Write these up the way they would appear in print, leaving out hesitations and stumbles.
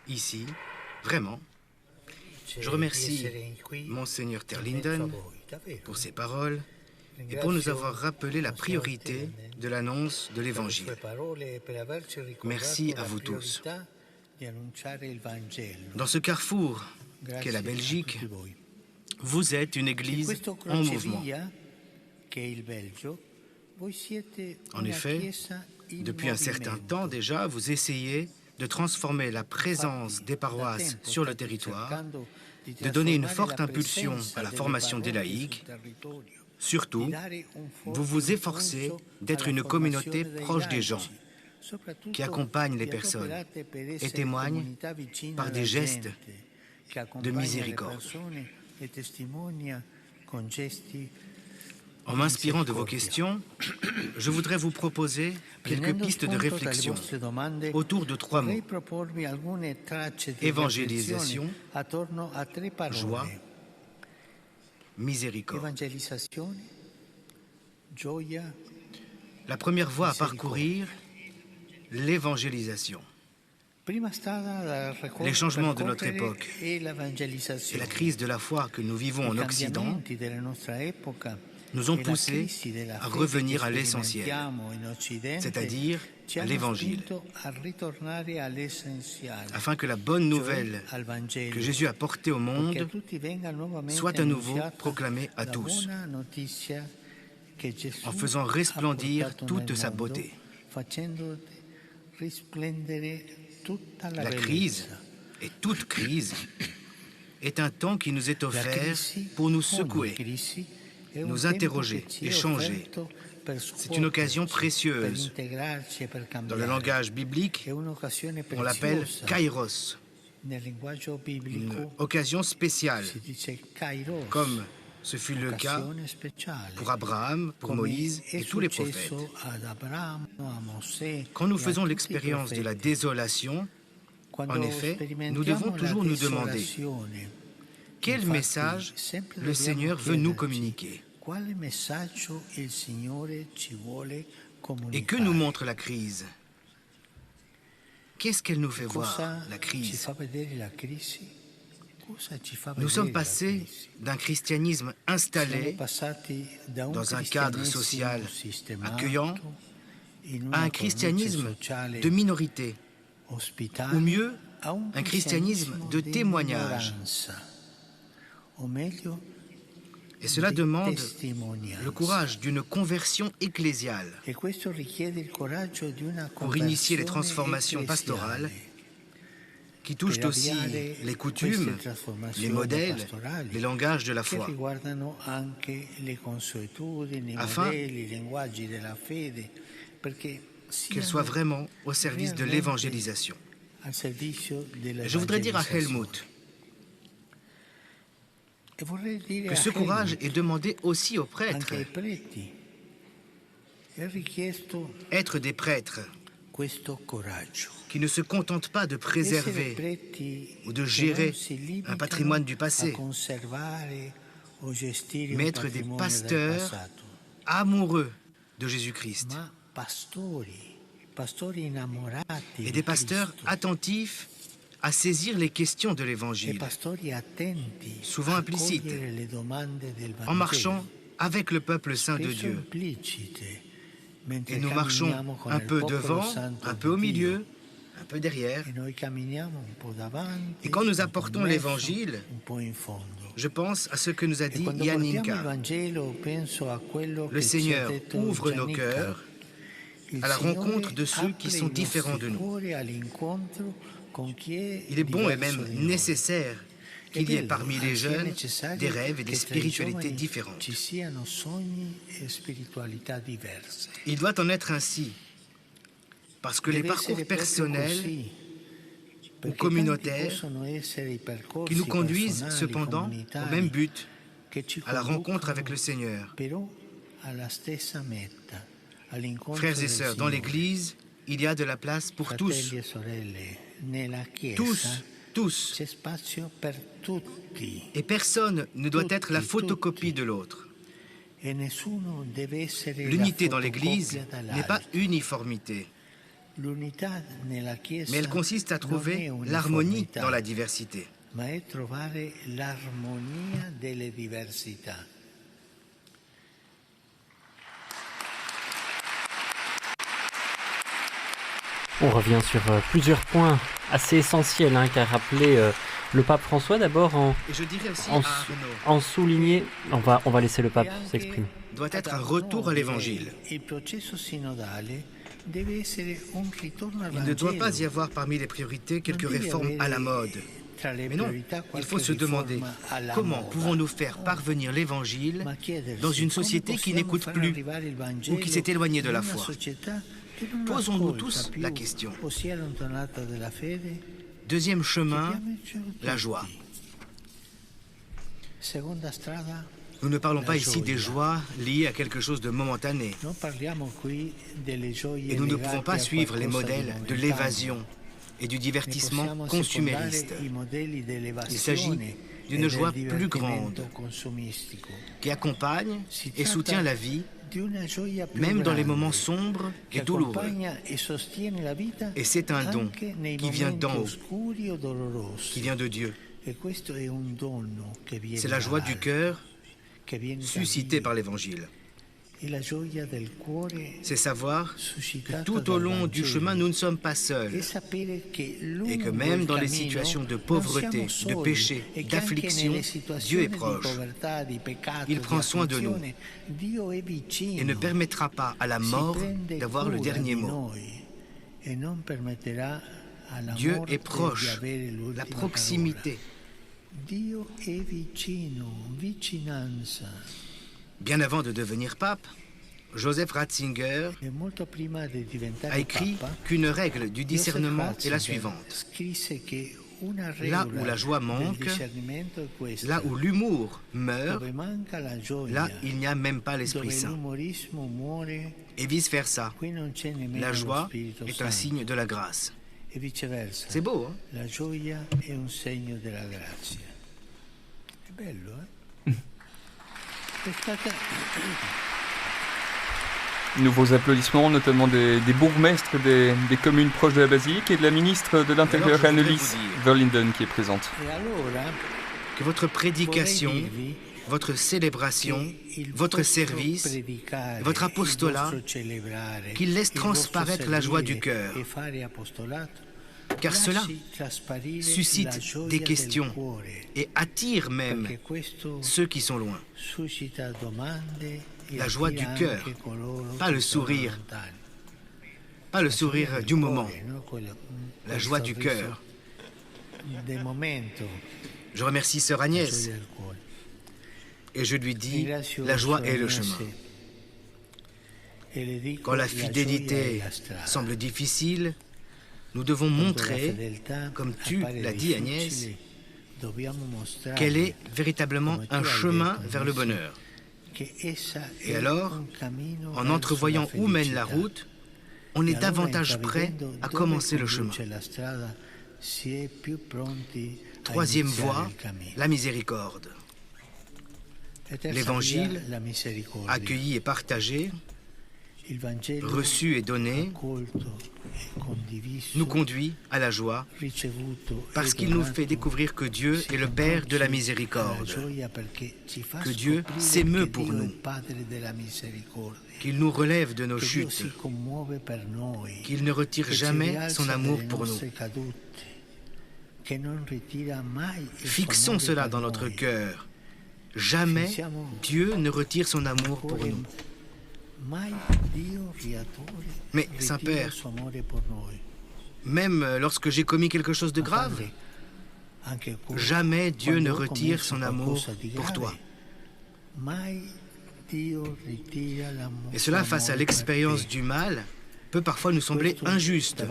ici, vraiment. Je remercie Monseigneur Terlinden pour ses paroles et pour nous avoir rappelé la priorité de l'annonce de l'Évangile. Merci à vous tous. Dans ce carrefour qu'est la Belgique, vous êtes une église en mouvement. En effet, depuis un certain temps déjà, vous essayez de transformer la présence des paroisses sur le territoire, de donner une forte impulsion à la formation des laïcs. Surtout, vous vous efforcez d'être une communauté proche des gens, qui accompagne les personnes et témoigne par des gestes de miséricorde. En m'inspirant de vos questions, je voudrais vous proposer quelques pistes de réflexion autour de 3 mots. Évangélisation, joie, miséricorde. La première voie à parcourir, l'évangélisation. Les changements de notre époque et la crise de la foi que nous vivons en Occident nous ont poussés à revenir à l'essentiel, c'est-à-dire à l'Évangile, afin que la bonne nouvelle que Jésus a portée au monde soit à nouveau proclamée à tous, en faisant resplendir toute sa beauté. La crise, et toute crise, est un temps qui nous est offert pour nous secouer, nous interroger, échanger. C'est une occasion précieuse. Dans le langage biblique, on l'appelle kairos, une occasion spéciale, comme ce fut le cas pour Abraham, pour Moïse et tous les prophètes. Quand nous faisons l'expérience de la désolation, en effet, nous devons toujours nous demander quel message le Seigneur veut nous communiquer. Et que nous montre la crise? Qu'est-ce qu'elle nous fait voir, la crise? Nous sommes passés d'un christianisme installé dans un cadre social accueillant à un christianisme de minorité, ou mieux, un christianisme de témoignage. Et cela demande le courage d'une conversion ecclésiale pour initier les transformations pastorales qui touchent aussi les coutumes, les modèles, les langages de la foi, afin qu'elles soient vraiment au service de l'évangélisation. Je voudrais dire à Helmut que ce courage est demandé aussi aux prêtres. Être des prêtres qui ne se contentent pas de préserver ou de gérer un patrimoine du passé, mais être des pasteurs amoureux de Jésus-Christ et des pasteurs attentifs à saisir les questions de l'Évangile, souvent implicites, en marchant avec le peuple saint de Dieu. Et nous marchons un peu devant, un peu au milieu, un peu derrière. Et quand nous apportons l'Évangile, je pense à ce que nous a dit Yaninka. Le Seigneur ouvre nos cœurs à la rencontre de ceux qui sont différents de nous. Il est bon et même nécessaire qu'il y ait parmi les jeunes des rêves et des spiritualités différentes. Il doit en être ainsi, parce que les parcours personnels ou communautaires qui nous conduisent cependant au même but, à la rencontre avec le Seigneur. Frères et sœurs, dans l'Église, il y a de la place pour tous. Tous. Et personne ne doit être la photocopie de l'autre. L'unité dans l'Église n'est pas uniformité. Mais elle consiste à trouver l'harmonie dans la diversité. On revient sur plusieurs points assez essentiels qu'a rappelé le pape François. D'abord, en souligner, on va laisser le pape s'exprimer. Doit être un retour à l'évangile. Il ne doit pas y avoir parmi les priorités quelques réformes à la mode. Mais non, il faut se demander comment pouvons-nous faire parvenir l'évangile dans une société qui n'écoute plus ou qui s'est éloignée de la foi. Posons-nous tous la question. Deuxième chemin, la joie. Nous ne parlons pas ici des joies liées à quelque chose de momentané. Et nous ne pouvons pas suivre les modèles de l'évasion et du divertissement consumériste. Il s'agit d'une joie plus grande qui accompagne et soutient la vie, même dans les moments sombres et douloureux. Et c'est un don qui vient d'en haut, qui vient de Dieu. C'est la joie du cœur suscitée par l'Évangile. C'est savoir que tout au long du chemin, nous ne sommes pas seuls et que même dans les situations de pauvreté, de péché, d'affliction, Dieu est proche. Il prend soin de nous et ne permettra pas à la mort d'avoir le dernier mot. Dieu est proche, la proximité. Bien avant de devenir pape, Joseph Ratzinger a écrit qu'une règle du discernement est la suivante. Là où la joie manque, là où l'humour meurt, là il n'y a même pas l'Esprit Saint. Et vice-versa. La joie est un signe de la grâce. C'est beau, hein? La gioia è un segno della grazia. È bello, eh? Nouveaux applaudissements, notamment des bourgmestres des communes proches de la basilique et de la ministre de l'Intérieur, Annelies Verlinden, qui est présente. Que votre prédication, votre célébration, votre service, votre apostolat, qu'il laisse transparaître la joie du cœur. Car cela suscite des questions et attire même ceux qui sont loin. La joie du cœur, pas le sourire du moment, la joie du cœur. Je remercie sœur Agnès et je lui dis, la joie est le chemin. Quand la fidélité semble difficile, nous devons montrer, comme tu l'as dit Agnès, qu'elle est véritablement un chemin vers le bonheur. Et alors, en entrevoyant où mène la route, on est davantage prêt à commencer le chemin. Troisième voie, la miséricorde. L'Évangile, accueilli et partagé, reçu et donné, nous conduit à la joie parce qu'il nous fait découvrir que Dieu est le Père de la miséricorde, que Dieu s'émeut pour nous, qu'il nous relève de nos chutes, qu'il ne retire jamais son amour pour nous. Fixons cela dans notre cœur. Jamais Dieu ne retire son amour pour nous. Mais, Saint-Père, même lorsque j'ai commis quelque chose de grave, jamais Dieu ne retire son amour pour toi. Et cela, face à l'expérience du mal, peut parfois nous sembler injuste,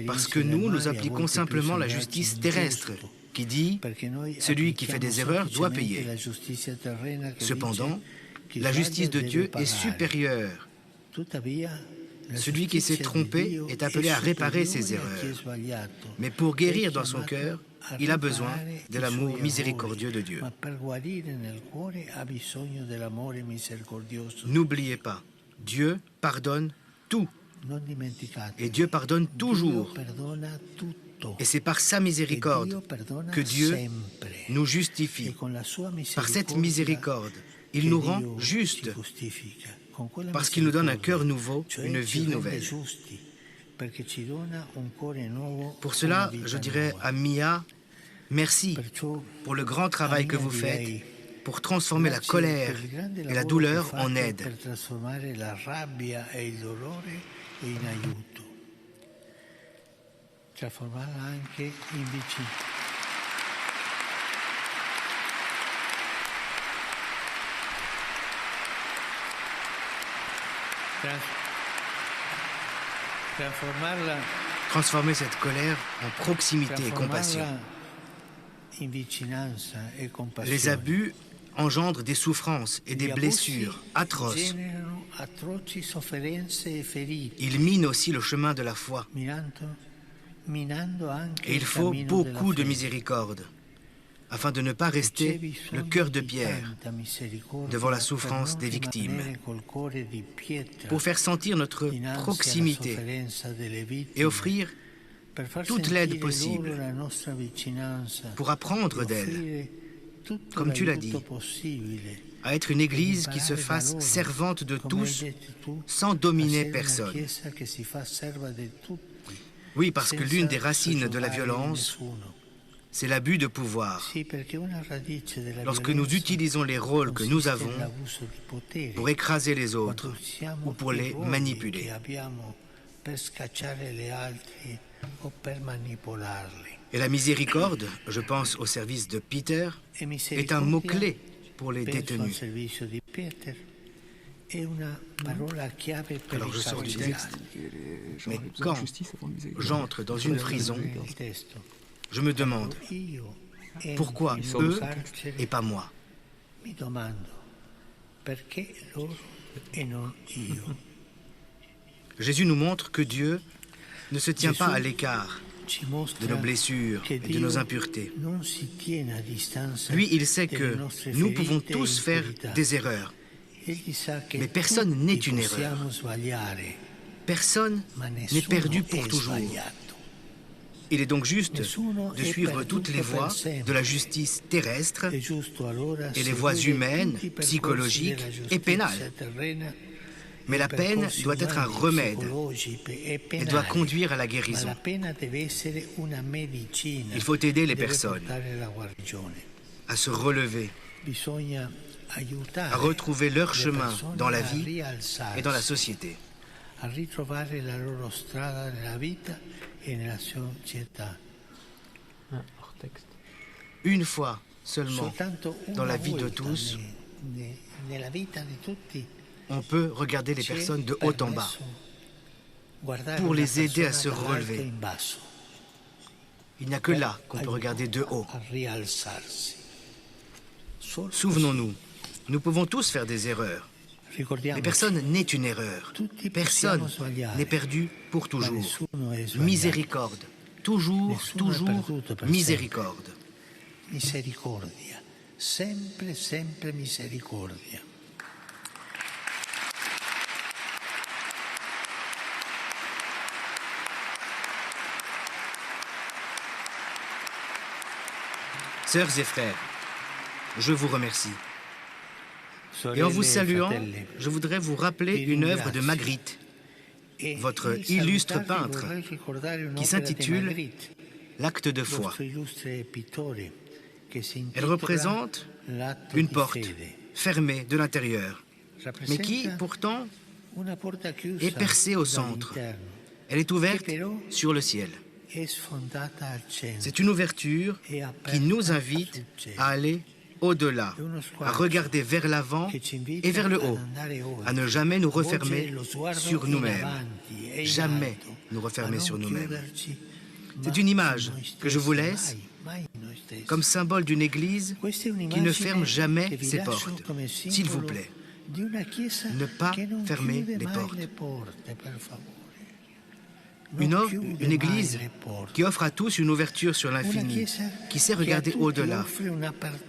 parce que nous appliquons simplement la justice terrestre, qui dit « Celui qui fait des erreurs doit payer ». Cependant, la justice de Dieu est supérieure. Celui qui s'est trompé est appelé à réparer ses erreurs. Mais pour guérir dans son cœur, il a besoin de l'amour miséricordieux de Dieu. N'oubliez pas, Dieu pardonne tout. Et Dieu pardonne toujours. Et c'est par sa miséricorde que Dieu nous justifie. Par cette miséricorde, il nous rend justes, parce qu'il nous donne un cœur nouveau, une vie nouvelle. Pour cela, je dirais à Mia, merci pour le grand travail que vous faites pour transformer la colère et la douleur en aide. Transformer cette colère en proximité et compassion. Les abus engendrent des souffrances et des blessures atroces. Ils minent aussi le chemin de la foi. Et il faut beaucoup de miséricorde afin de ne pas rester le cœur de pierre devant la souffrance des victimes, pour faire sentir notre proximité et offrir toute l'aide possible, pour apprendre d'elle, comme tu l'as dit, à être une Église qui se fasse servante de tous sans dominer personne. Oui, parce que l'une des racines de la violence, c'est l'abus de pouvoir. Lorsque nous utilisons les rôles que nous avons pour écraser les autres ou pour les manipuler. Et la miséricorde, je pense au service de Peter, est un mot-clé pour les détenus. Alors je sors du texte, mais quand j'entre dans une prison, je me demande pourquoi eux et pas moi. Jésus nous montre que Dieu ne se tient pas à l'écart de nos blessures et de nos impuretés. Lui, il sait que nous pouvons tous faire des erreurs, mais personne n'est une erreur. Personne n'est perdu pour toujours. Il est donc juste de suivre toutes les voies de la justice terrestre et les voies humaines, psychologiques et pénales. Mais la peine doit être un remède. Elle doit conduire à la guérison. Il faut aider les personnes à se relever, à retrouver leur chemin dans la vie et dans la société. Une fois seulement dans la vie de tous, on peut regarder les personnes de haut en bas pour les aider à se relever. Il n'y a que là qu'on peut regarder de haut. Souvenons-nous, nous pouvons tous faire des erreurs. Mais personne n'est une erreur. Personne n'est perdu pour toujours. Miséricorde. Toujours, toujours, miséricorde. Misericordia. Sempre, sempre misericordia. Sœurs et frères, je vous remercie. Et en vous saluant, je voudrais vous rappeler une œuvre de Magritte, votre illustre peintre, qui s'intitule « L'acte de foi ». Elle représente une porte fermée de l'intérieur, mais qui, pourtant, est percée au centre. Elle est ouverte sur le ciel. C'est une ouverture qui nous invite à aller au-delà, à regarder vers l'avant et vers le haut, à ne jamais nous refermer sur nous-mêmes. Jamais nous refermer sur nous-mêmes. C'est une image que je vous laisse comme symbole d'une église qui ne ferme jamais ses portes. S'il vous plaît, ne pas fermer les portes. Une église qui offre à tous une ouverture sur l'infini, qui sait regarder au-delà.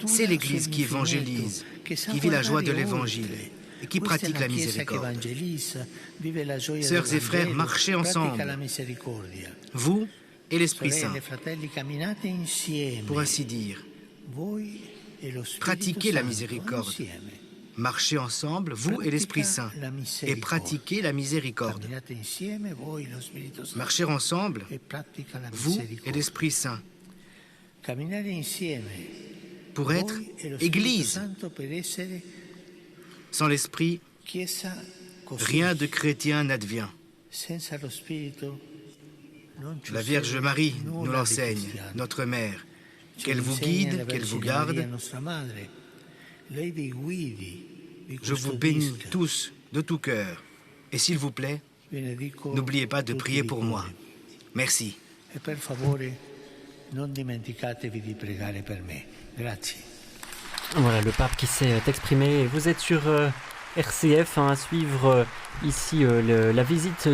C'est l'église qui évangélise, qui vit la joie de l'évangile. et qui pratique la miséricorde. Sœurs et frères, marchez ensemble, vous et l'Esprit Saint, pour ainsi dire. Pratiquez la miséricorde. Marchez ensemble, vous et l'Esprit Saint, et pratiquez la miséricorde. Marchez ensemble, vous et l'Esprit Saint, pour être Église. Sans l'Esprit, rien de chrétien n'advient. La Vierge Marie nous l'enseigne, notre Mère. Qu'elle vous guide, qu'elle vous garde. Je vous bénis tous de tout cœur. Et s'il vous plaît, n'oubliez pas de prier pour moi. Merci. Voilà le pape qui s'est exprimé. Vous êtes sur RCF à suivre ici la visite